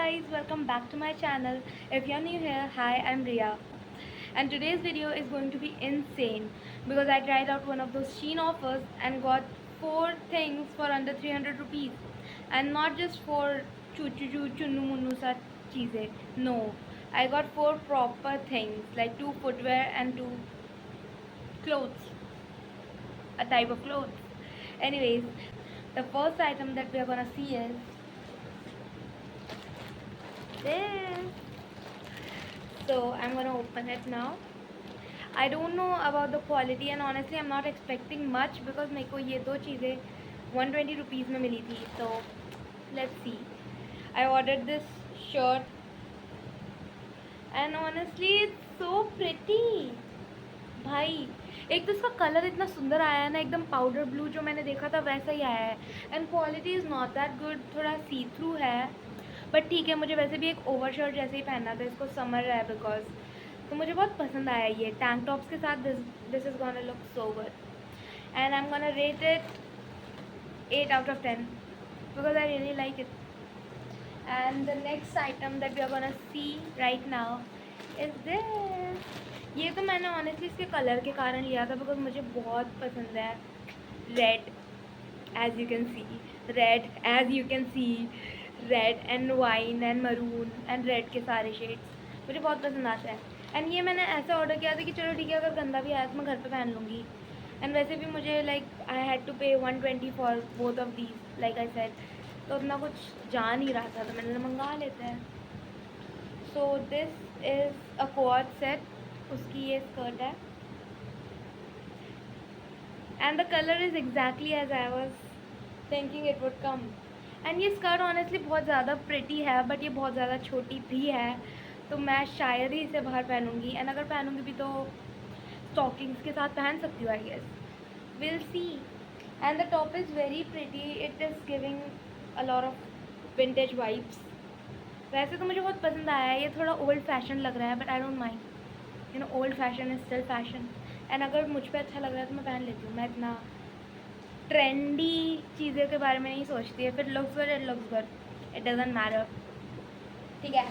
guys, welcome back to my channel. If you're new here, hi, I'm Ria. And today's video is going to be insane because I tried out one of those Shein offers and got 4 things for under 300 rupees. And not just for chunnu munnu sa cheeze. No, I got 4 proper things like 2 footwear and 2 clothes, a type of clothes. Anyways, the first item that we are gonna see is this. So I'm gonna open it now. I don't know about the quality and honestly I'm not expecting much because मेरे को ये दो चीज़ें 120 rupees में मिली थी. So let's see. I ordered this shirt and honestly it's so pretty. भाई एक तो इसका कलर इतना सुंदर आया है ना, एकदम पाउडर ब्लू जो मैंने देखा था वैसा ही आया है. And quality is not that good, थोड़ा सी थ्रू है बट ठीक है. मुझे वैसे भी एक ओवर शर्ट जैसे ही पहनना था, इसको समर है बिकॉज, तो मुझे बहुत पसंद आया ये टैंक टॉप्स के साथ. This is gonna look so good and I am gonna rate it 8 out of 10 because I really like it. And the next item that we are gonna see right now is this. ये तो मैंने honestly इसके colour के कारण लिया था because मुझे बहुत पसंद है red. As you can see red and wine and maroon and red के सारे शेड्स मुझे बहुत पसंद आते हैं. एंड ये मैंने ऐसा ऑर्डर किया था कि चलो ठीक है, अगर गंदा भी आया तो मैं घर पे पहन लूँगी. एंड वैसे भी मुझे लाइक आई हैड टू पे 120 for both of these like I said, तो अपना कुछ जा नहीं रहा था तो मैंने मंगा लेते हैं. So this is a coat set. उसकी ये स्कर्ट है and the colour is exactly as I was thinking it would come. And ये स्कर्ट ऑनेस्टली बहुत ज़्यादा प्रिटी है बट ये बहुत ज़्यादा छोटी भी है, तो मैं शायद ही इसे बाहर पहनूँगी. एंड अगर पहनूँगी भी तो स्टॉकिंग्स के साथ पहन सकती हूँ I guess. Will see. And the top is very pretty. It is giving a lot of vintage vibes. वैसे तो मुझे बहुत पसंद आया है. ये थोड़ा ओल्ड फैशन लग रहा है but I don't mind. You know, old fashion is still fashion. And अगर मुझ पर अच्छा लग रहा है तो मैं पहन लेती हूँ. मैं इतना ट्रेंडी चीज़ों के बारे में नहीं सोचती है. फिर looks good, it looks good, it doesn't matter. ठीक है,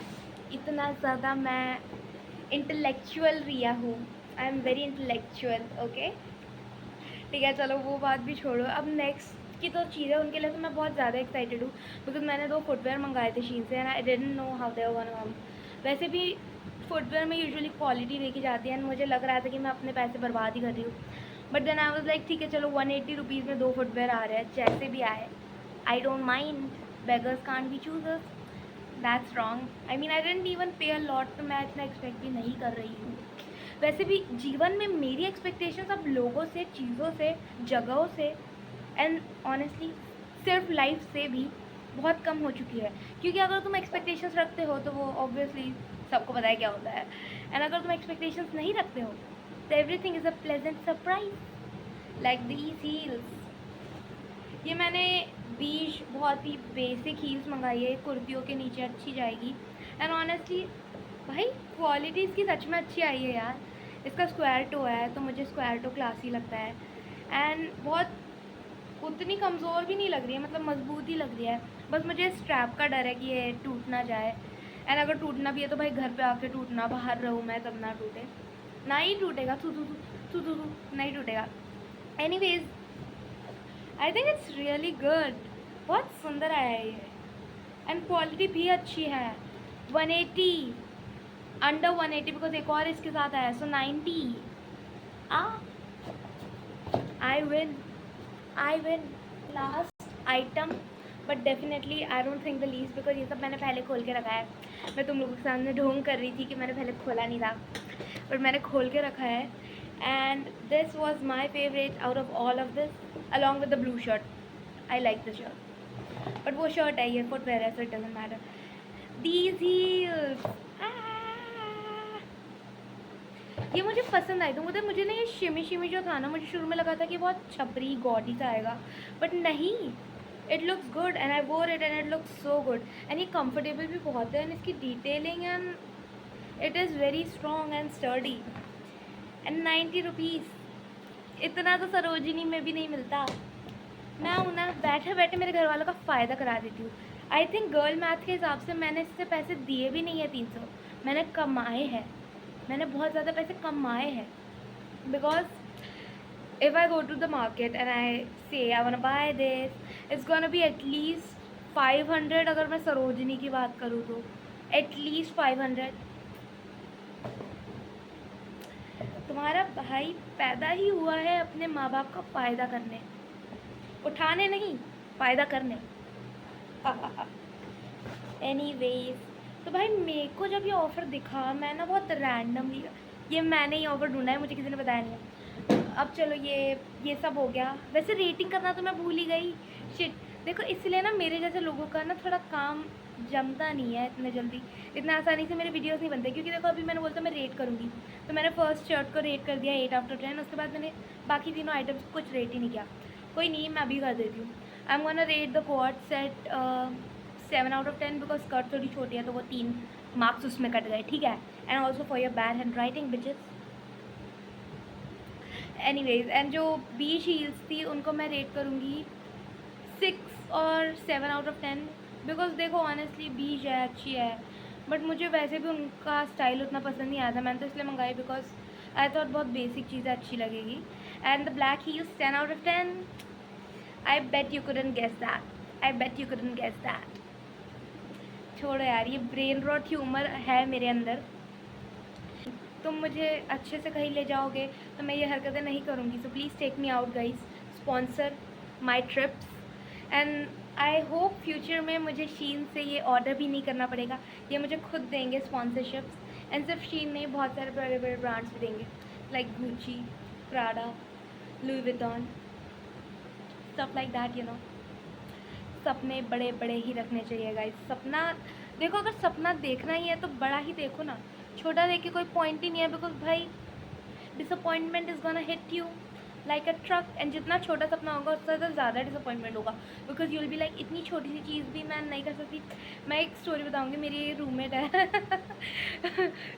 इतना ज़्यादा मैं इंटेलेक्चुअल रिया हूँ. I am very intellectual. Okay ठीक है, चलो वो बात भी छोड़ो. अब नेक्स्ट की तो चीज़ें उनके लिए तो मैं बहुत ज़्यादा एक्साइटेड हूँ बिकॉज मैंने 2 फुटवेयर मंगाए थे शीन से and I didn't know how they were gonna come. वैसे भी फुटवेयर में यूजुअली क्वालिटी देखी जाती है एंड मुझे लग रहा था कि मैं अपने पैसे बर्बाद ही कर रही हूँ. But then I was like ठीक है चलो 180 रुपीज़ में 2 फुटवेयर आ रहे हैं, जैसे भी आए I don't mind. Beggars can't be choosers. That's wrong. I mean I didn't even पे अ लॉट, तो मैं इतना एक्सपेक्ट भी नहीं कर रही हूँ. वैसे भी जीवन में मेरी एक्सपेक्टेशंस अब लोगों से, चीज़ों से, जगहों से एंड ऑनेस्टली सिर्फ लाइफ से भी बहुत कम हो चुकी है. क्योंकि अगर तुम एक्सपेक्टेशंस रखते हो तो वो ऑब्वियसली सबको पता है क्या होता है. एंड अगर तुम एक्सपेक्टेशंस नहीं रखते हो तो everything is a pleasant surprise like these heels. ये मैंने बीच बहुत ही बेसिक हील्स मंगाई है, कुर्तियों के नीचे अच्छी जाएगी. एंड ऑनेस्टली भाई क्वालिटी इसकी सच में अच्छी आई है यार. इसका स्क्वायर टो है तो मुझे स्क्वायर टो क्लासी लगता है. एंड बहुत उतनी कमज़ोर भी नहीं लग रही है, मतलब मजबूत ही लग रही है. बस मुझे स्ट्रैप का डर है कि ये टूट ना जाए. एंड अगर टूटना भी है तो भाई घर पे आके टूटना, बाहर रहूँ मैं तब ना टूटे. ना ही टूटेगा, थू नहीं टूटेगा. Anyways I think it's really good. बहुत सुंदर आया है ये एंड क्वालिटी भी अच्छी है. 180 अंडर 180 बिकॉज एक और इसके साथ आया सो 90. I win. Last item but definitely I don't think the least because ये सब मैंने पहले खोल के रखा है. मैं तुम लोगों के सामने ढोंग कर रही थी कि मैंने पहले खोला नहीं था बट मैंने खोल के रखा है. And this was my favourite out of all of this along with the blue shirt. I like the shirt but वो शर्ट है, ये फुटवेयर है, so it doesn't matter. These heels ये मुझे पसंद आई. तो मतलब मुझे ना ये शिमी जो था ना, मुझे शुरू में लगा था कि बहुत छपरी गॉडी सा आएगा बट नहीं. इट लुक्स गुड एंड आई वोर it and it looks so good. And ये कंफर्टेबल भी बहुत है एंड इसकी detailing and it is very strong and sturdy. And 90 rupees इतना तो सरोजिनी में भी नहीं मिलता. मैं हूँ ना, बैठे बैठे मेरे घर वालों का फ़ायदा करा देती हूँ. आई थिंक गर्ल मैथ के हिसाब से मैंने इससे पैसे दिए भी नहीं है 300, मैंने कमाए हैं, मैंने बहुत ज़्यादा पैसे कमाए हैं। Because if I go to the market and I say I wanna buy this, it's gonna be at least 500। अगर मैं सरोजनी की बात करूँ तो at least 500। तुम्हारा भाई पैदा ही हुआ है अपने माँ बाप का फ़ायदा करने, उठाने नहीं, फ़ायदा करने। एनीवेज, तो भाई मेरे को जब ये ऑफ़र दिखा, मैं ना बहुत रैंडमली, ये मैंने ही ऑफ़र ढूंढा है, मुझे किसी ने बताया नहीं है। अब चलो ये सब हो गया। वैसे रेटिंग करना तो मैं भूल ही गई, शिट। देखो इसलिए ना मेरे जैसे लोगों का ना थोड़ा काम जमता नहीं है इतने जल्दी, इतना आसानी से मेरे वीडियोस नहीं बनते। क्योंकि देखो अभी मैंने बोलता मैं रेट करूँगी, तो मैंने फर्स्ट शर्ट को रेट कर दिया 8/10। उसके बाद मैंने बाकी तीनों आइटम्स कुछ रेट ही नहीं किया। कोई नहीं, मैं अभी कर देती हूँ। I am gonna rate the coat set 7/10 because skirt थोड़ी छोटी है, तो वो 3 मार्क्स उसमें कट गए, ठीक है। And also for your bad handwriting bitches. Anyways, and जो बीच हील्स थी उनको मैं रेट करूँगी 6 और 7/10 बिकॉज देखो ऑनेस्टली बीच है, अच्छी है, बट मुझे वैसे भी उनका स्टाइल उतना पसंद नहीं आया था। मैंने तो इसलिए मंगाई बिकॉज आई थॉट बहुत बेसिक चीज़ें अच्छी लगेगी। And the black heels 10/10। I bet you couldn't guess that, I bet you couldn't guess that. छोड़ो यार, ये ब्रेन रॉट ह्यूमर है मेरे अंदर। तुम मुझे अच्छे से कहीं ले जाओगे तो मैं ये हरकतें नहीं करूँगी। So please take me out guys, sponsor my trips. And I hope future में मुझे शीन से ये ऑर्डर भी नहीं करना पड़ेगा, ये मुझे खुद देंगे स्पॉन्सरशिप्स। एंड सिर्फ शीन नहीं, बहुत सारे बड़े बड़े ब्रांड्स भी देंगे, like Gucci, Prada, Louis Vuitton, stuff like that, you know. सपने बड़े बड़े ही रखने चाहिए गाइस। सपना देखो, अगर सपना देखना ही है तो बड़ा ही देखो ना, छोटा देख के कोई पॉइंट ही नहीं है। बिकॉज भाई disappointment is gonna hit you like a truck. And जितना छोटा सपना होगा उससे ज़्यादा डिसअपॉइंटमेंट होगा, because you will be like इतनी छोटी सी चीज़ भी मैं नहीं कर सकती। मैं एक स्टोरी बताऊंगी, मेरी रूममेट है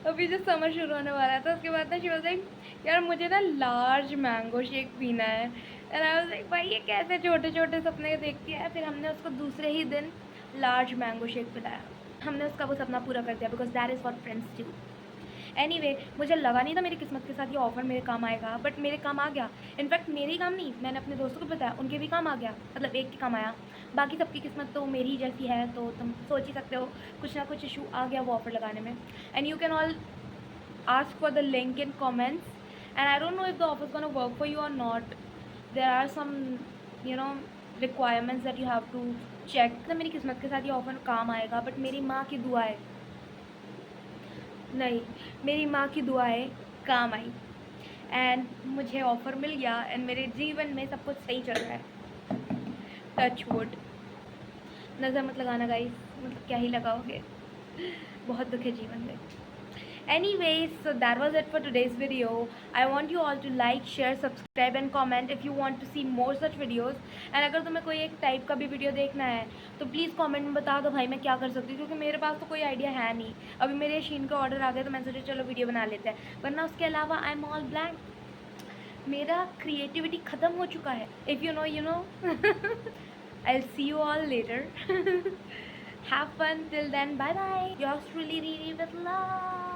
अभी जो समर शुरू होने वाला था उसके बाद ना शी वाज लाइक, यार मुझे ना लार्ज मैंगो शेक पीना है। एंड आई वाज लाइक, भाई ये कैसे छोटे छोटे सपने देखती है। फिर हमने उसको दूसरे ही दिन लार्ज मैंगो शेक पिलाया, हमने उसका वो सपना पूरा कर दिया, because that is what friends do. Anyway, मुझे लगा नहीं था मेरी किस्मत के साथ ये ऑफ़र मेरे काम आएगा, बट मेरे काम आ गया। इनफैक्ट मेरे ही काम नहीं, मैंने अपने दोस्तों को बताया, उनके भी काम आ गया, मतलब एक के काम आया। बाकी सबकी किस्मत तो मेरी ही जैसी है, तो तुम सोच ही सकते हो कुछ ना कुछ इशू आ गया वो ऑफ़र लगाने में। And you can all ask for the link in comments, and I don't know if the offer is gonna work for you or not. There are some, you know, requirements that you have to check। तो मेरी किस्मत के साथ ये offer काम आएगा, but मेरी माँ की दुआ है, नहीं, मेरी माँ की दुआएं काम आई एंड मुझे ऑफ़र मिल गया। एंड मेरे जीवन में सब कुछ सही चल रहा है, टच वुड। नज़र मत लगाना गाइस, मतलब क्या ही लगाओगे, बहुत दुख है जीवन में। Anyways, so that was it for today's video. I want you all to like, share, subscribe and comment if you want to see more such videos. And अगर तुम्हें कोई एक टाइप का भी वीडियो देखना है तो प्लीज़ कमेंट में बता दो भाई, मैं क्या कर सकती हूँ, क्योंकि मेरे पास तो कोई आइडिया है नहीं। अभी मेरे शीन का ऑर्डर आ गया तो मैंने सोचा चलो वीडियो बना लेते हैं, वरना उसके अलावा आई एम ऑल ब्लैंक, मेरा क्रिएटिविटी ख़त्म हो चुका है। If you know you know. I'll see you all later. Have fun till then. Bye bye. Yours truly, Riri, with love.